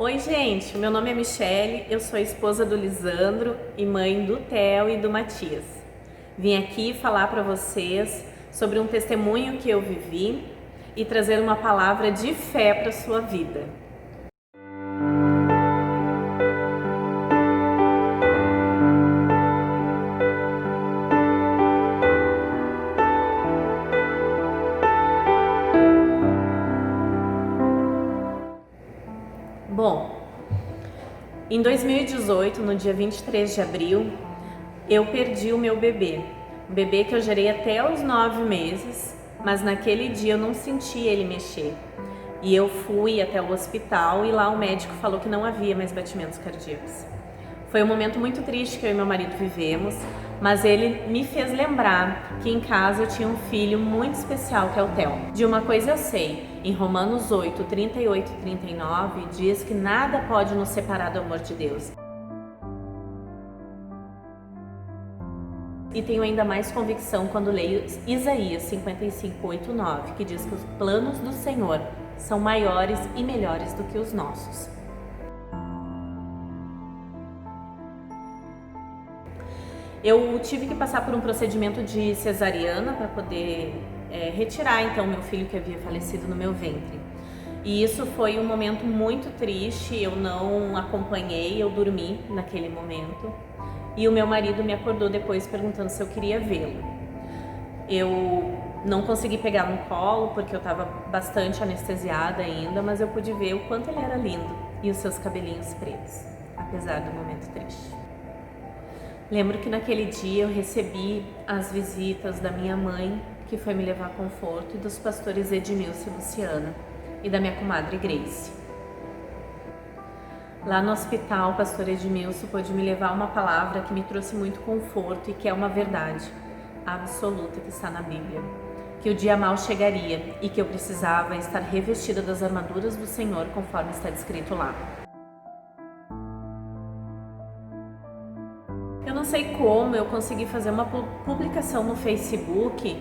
Oi gente, meu nome é Michele, eu sou a esposa do Lisandro e mãe do Theo e do Matias. Vim aqui falar para vocês sobre um testemunho que eu vivi e trazer uma palavra de fé para a sua vida. Bom, em 2018, no dia 23 de abril, eu perdi o meu bebê. Um bebê que eu gerei até os 9 meses, mas naquele dia eu não senti ele mexer. E eu fui até o hospital e lá o médico falou que não havia mais batimentos cardíacos. Foi um momento muito triste que eu e meu marido vivemos, mas ele me fez lembrar que em casa eu tinha um filho muito especial, que é o Theo. De uma coisa eu sei, em Romanos 8, 38 e 39, diz que nada pode nos separar do amor de Deus. E tenho ainda mais convicção quando leio Isaías 55, 8, 9, que diz que os planos do Senhor são maiores e melhores do que os nossos. Eu tive que passar por um procedimento de cesariana para poder retirar então meu filho que havia falecido no meu ventre. E isso foi um momento muito triste, eu não acompanhei, eu dormi naquele momento. E o meu marido me acordou depois perguntando se eu queria vê-lo. Eu não consegui pegar no colo porque eu estava bastante anestesiada ainda, mas eu pude ver o quanto ele era lindo e os seus cabelinhos pretos, apesar do momento triste. Lembro que naquele dia eu recebi as visitas da minha mãe, que foi me levar conforto, e dos pastores Edmilson e Luciana, e da minha comadre Grace. Lá no hospital, o pastor Edmilson pôde me levar uma palavra que me trouxe muito conforto e que é uma verdade absoluta que está na Bíblia. Que o dia mau chegaria e que eu precisava estar revestida das armaduras do Senhor, conforme está descrito lá. Eu não sei como eu consegui fazer uma publicação no Facebook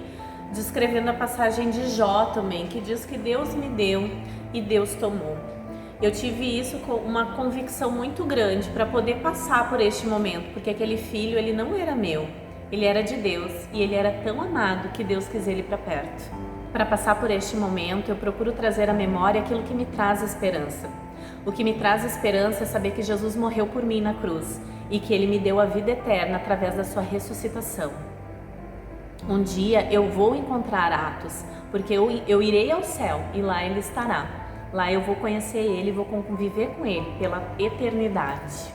descrevendo a passagem de Jó também, que diz que Deus me deu e Deus tomou. Eu tive isso com uma convicção muito grande para poder passar por este momento, porque aquele filho, ele não era meu, ele era de Deus e ele era tão amado que Deus quis ele para perto. Para passar por este momento, eu procuro trazer à memória aquilo que me traz esperança. O que me traz esperança é saber que Jesus morreu por mim na cruz e que Ele me deu a vida eterna através da sua ressuscitação. Um dia eu vou encontrar Atos, porque eu irei ao céu e lá Ele estará. Lá eu vou conhecer Ele e vou conviver com Ele pela eternidade.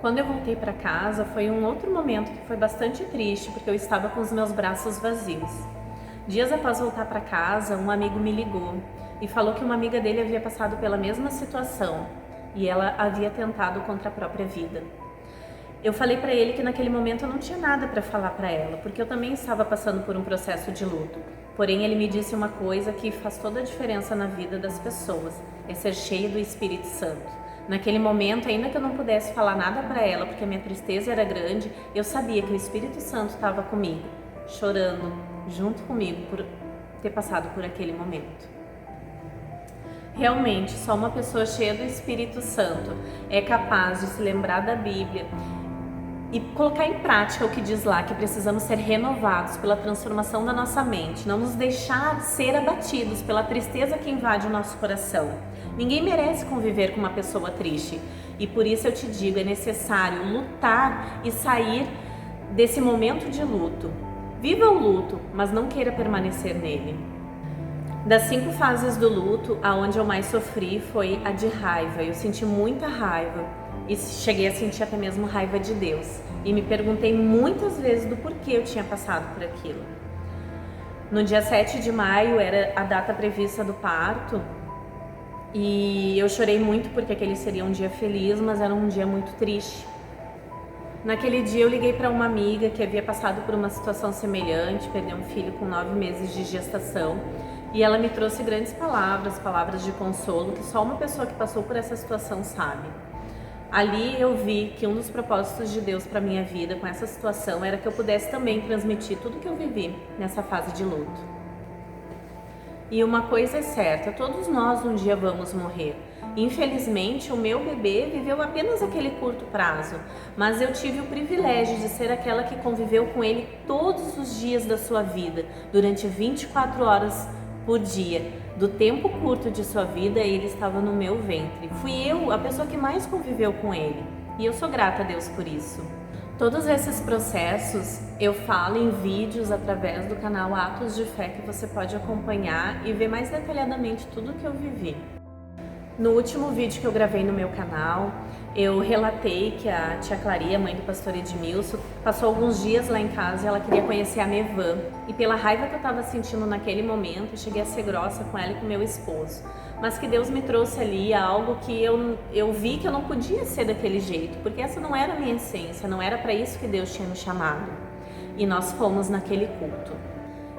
Quando eu voltei para casa foi um outro momento que foi bastante triste, porque eu estava com os meus braços vazios. Dias após voltar para casa, um amigo me ligou e falou que uma amiga dele havia passado pela mesma situação e ela havia tentado contra a própria vida. Eu falei para ele que naquele momento eu não tinha nada para falar para ela, porque eu também estava passando por um processo de luto. Porém, ele me disse uma coisa que faz toda a diferença na vida das pessoas, é ser cheio do Espírito Santo. Naquele momento, ainda que eu não pudesse falar nada para ela, porque a minha tristeza era grande, eu sabia que o Espírito Santo estava comigo, chorando junto comigo por ter passado por aquele momento. Realmente, só uma pessoa cheia do Espírito Santo é capaz de se lembrar da Bíblia e colocar em prática o que diz lá, que precisamos ser renovados pela transformação da nossa mente, não nos deixar ser abatidos pela tristeza que invade o nosso coração. Ninguém merece conviver com uma pessoa triste e por isso eu te digo, é necessário lutar e sair desse momento de luto. Viva o luto, mas não queira permanecer nele. Das 5 fases do luto, a onde eu mais sofri foi a de raiva. Eu senti muita raiva e cheguei a sentir até mesmo raiva de Deus. E me perguntei muitas vezes do porquê eu tinha passado por aquilo. No dia 7 de maio era a data prevista do parto e eu chorei muito porque aquele seria um dia feliz, mas era um dia muito triste. Naquele dia eu liguei para uma amiga que havia passado por uma situação semelhante, perdeu um filho com 9 meses de gestação. E ela me trouxe grandes palavras de consolo, que só uma pessoa que passou por essa situação sabe. Ali eu vi que um dos propósitos de Deus para minha vida com essa situação era que eu pudesse também transmitir tudo que eu vivi nessa fase de luto. E uma coisa é certa, todos nós um dia vamos morrer. Infelizmente, o meu bebê viveu apenas aquele curto prazo, mas eu tive o privilégio de ser aquela que conviveu com ele todos os dias da sua vida, durante 24 horas por dia. Do tempo curto de sua vida, ele estava no meu ventre. Fui eu a pessoa que mais conviveu com ele, e eu sou grata a Deus por isso. Todos esses processos eu falo em vídeos através do canal Atos de Fé, que você pode acompanhar e ver mais detalhadamente tudo que eu vivi. No último vídeo que eu gravei no meu canal, eu relatei que a tia Claria, mãe do pastor Edmilson, passou alguns dias lá em casa e ela queria conhecer a Mevan. E pela raiva que eu estava sentindo naquele momento, eu cheguei a ser grossa com ela e com meu esposo. Mas que Deus me trouxe ali algo que eu vi que eu não podia ser daquele jeito, porque essa não era a minha essência, não era para isso que Deus tinha me chamado. E nós fomos naquele culto.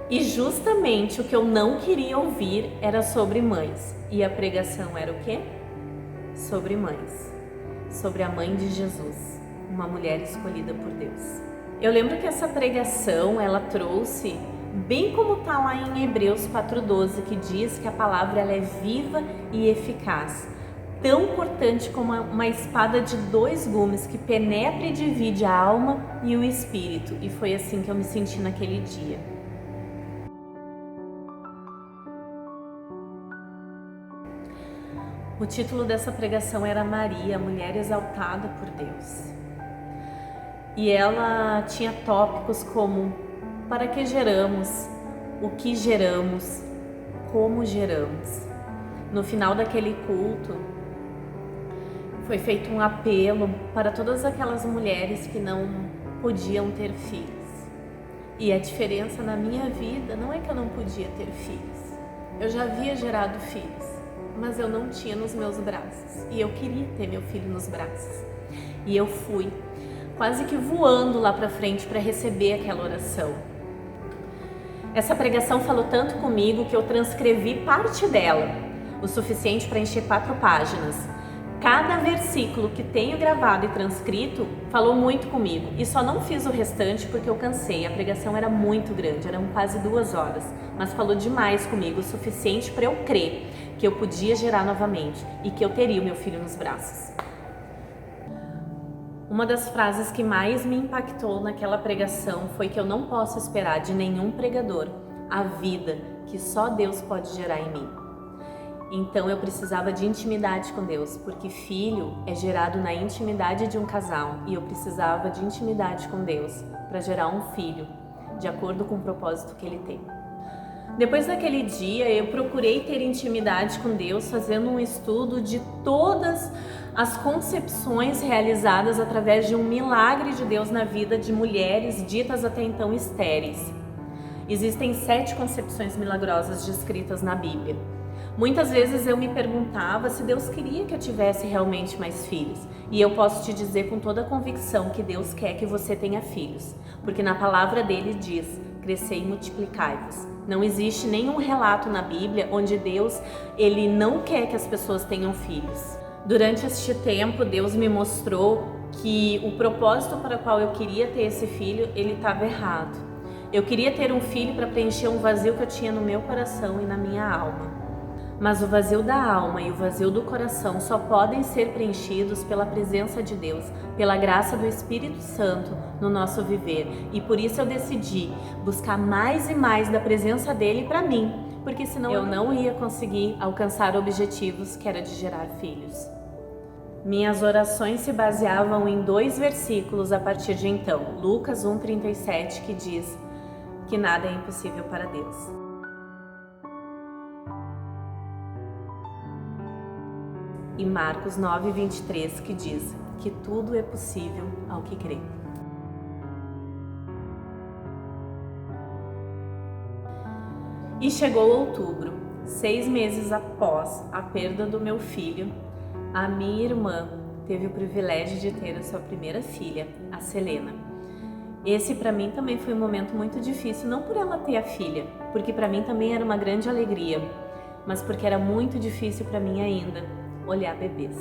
E justamente o que eu não queria ouvir era sobre mães. E a pregação era o quê? Sobre mães. Sobre a mãe de Jesus, uma mulher escolhida por Deus. Eu lembro que essa pregação, ela trouxe, bem como está lá em Hebreus 4:12, que diz que a palavra ela é viva e eficaz, tão cortante como uma espada de 2 gumes que penetra e divide a alma e o espírito. E foi assim que eu me senti naquele dia. O título dessa pregação era Maria, mulher exaltada por Deus. E ela tinha tópicos como: para que geramos, o que geramos, como geramos. No final daquele culto, foi feito um apelo para todas aquelas mulheres que não podiam ter filhos. E a diferença na minha vida não é que eu não podia ter filhos. Eu já havia gerado filhos, mas eu não tinha nos meus braços. E eu queria ter meu filho nos braços. E eu fui quase que voando lá para frente para receber aquela oração. Essa pregação falou tanto comigo que eu transcrevi parte dela, o suficiente para encher 4 páginas. Cada versículo que tenho gravado e transcrito falou muito comigo, e só não fiz o restante porque eu cansei. A pregação era muito grande, eram quase 2 horas, mas falou demais comigo, o suficiente para eu crer que eu podia gerar novamente e que eu teria o meu filho nos braços. Uma das frases que mais me impactou naquela pregação foi que eu não posso esperar de nenhum pregador a vida que só Deus pode gerar em mim. Então eu precisava de intimidade com Deus, porque filho é gerado na intimidade de um casal, e eu precisava de intimidade com Deus para gerar um filho, de acordo com o propósito que Ele tem. Depois daquele dia, eu procurei ter intimidade com Deus, fazendo um estudo de todas as concepções realizadas através de um milagre de Deus na vida de mulheres ditas até então estéreis. Existem 7 concepções milagrosas descritas na Bíblia. Muitas vezes eu me perguntava se Deus queria que eu tivesse realmente mais filhos. E eu posso te dizer com toda a convicção que Deus quer que você tenha filhos. Porque na palavra dele diz: crescei e multiplicai-vos. Não existe nenhum relato na Bíblia onde Deus ele não quer que as pessoas tenham filhos. Durante este tempo, Deus me mostrou que o propósito para o qual eu queria ter esse filho, ele estava errado. Eu queria ter um filho para preencher um vazio que eu tinha no meu coração e na minha alma. Mas o vazio da alma e o vazio do coração só podem ser preenchidos pela presença de Deus, pela graça do Espírito Santo no nosso viver. E por isso eu decidi buscar mais e mais da presença dele para mim, porque senão eu não ia conseguir alcançar objetivos que era de gerar filhos. Minhas orações se baseavam em 2 versículos a partir de então. Lucas 1:37, que diz que nada é impossível para Deus. E Marcos 9:23, que diz que tudo é possível ao que crê. E chegou outubro, 6 meses após a perda do meu filho, a minha irmã teve o privilégio de ter a sua primeira filha, a Selena. Esse para mim também foi um momento muito difícil, não por ela ter a filha, porque para mim também era uma grande alegria, mas porque era muito difícil para mim ainda olhar bebês.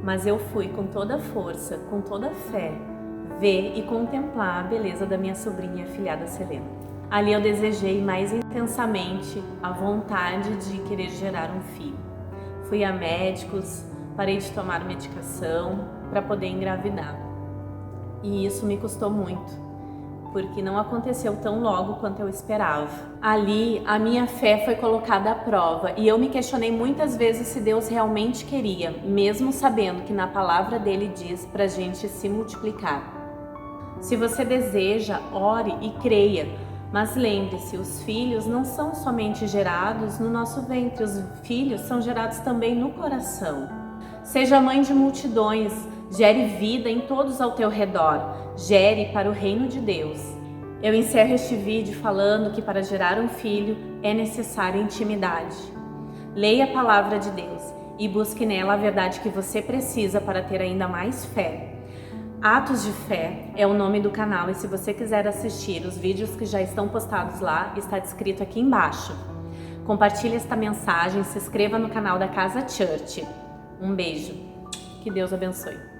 Mas eu fui com toda a força, com toda a fé, ver e contemplar a beleza da minha sobrinha afilhada Selena. Ali eu desejei mais intensamente a vontade de querer gerar um filho. fui a médicos, parei de tomar medicação para poder engravidar. E isso me custou muito, porque não aconteceu tão logo quanto eu esperava. Ali, a minha fé foi colocada à prova e eu me questionei muitas vezes se Deus realmente queria, mesmo sabendo que na palavra dele diz pra gente se multiplicar. Se você deseja, ore e creia, mas lembre-se, os filhos não são somente gerados no nosso ventre, os filhos são gerados também no coração. Seja mãe de multidões, gere vida em todos ao teu redor, gere para o reino de Deus. Eu encerro este vídeo falando que para gerar um filho é necessária intimidade. Leia a palavra de Deus e busque nela a verdade que você precisa para ter ainda mais fé. Atos de Fé é o nome do canal e se você quiser assistir os vídeos que já estão postados lá, está descrito aqui embaixo. Compartilhe esta mensagem, se inscreva no canal da Casa Church. Um beijo. Que Deus abençoe.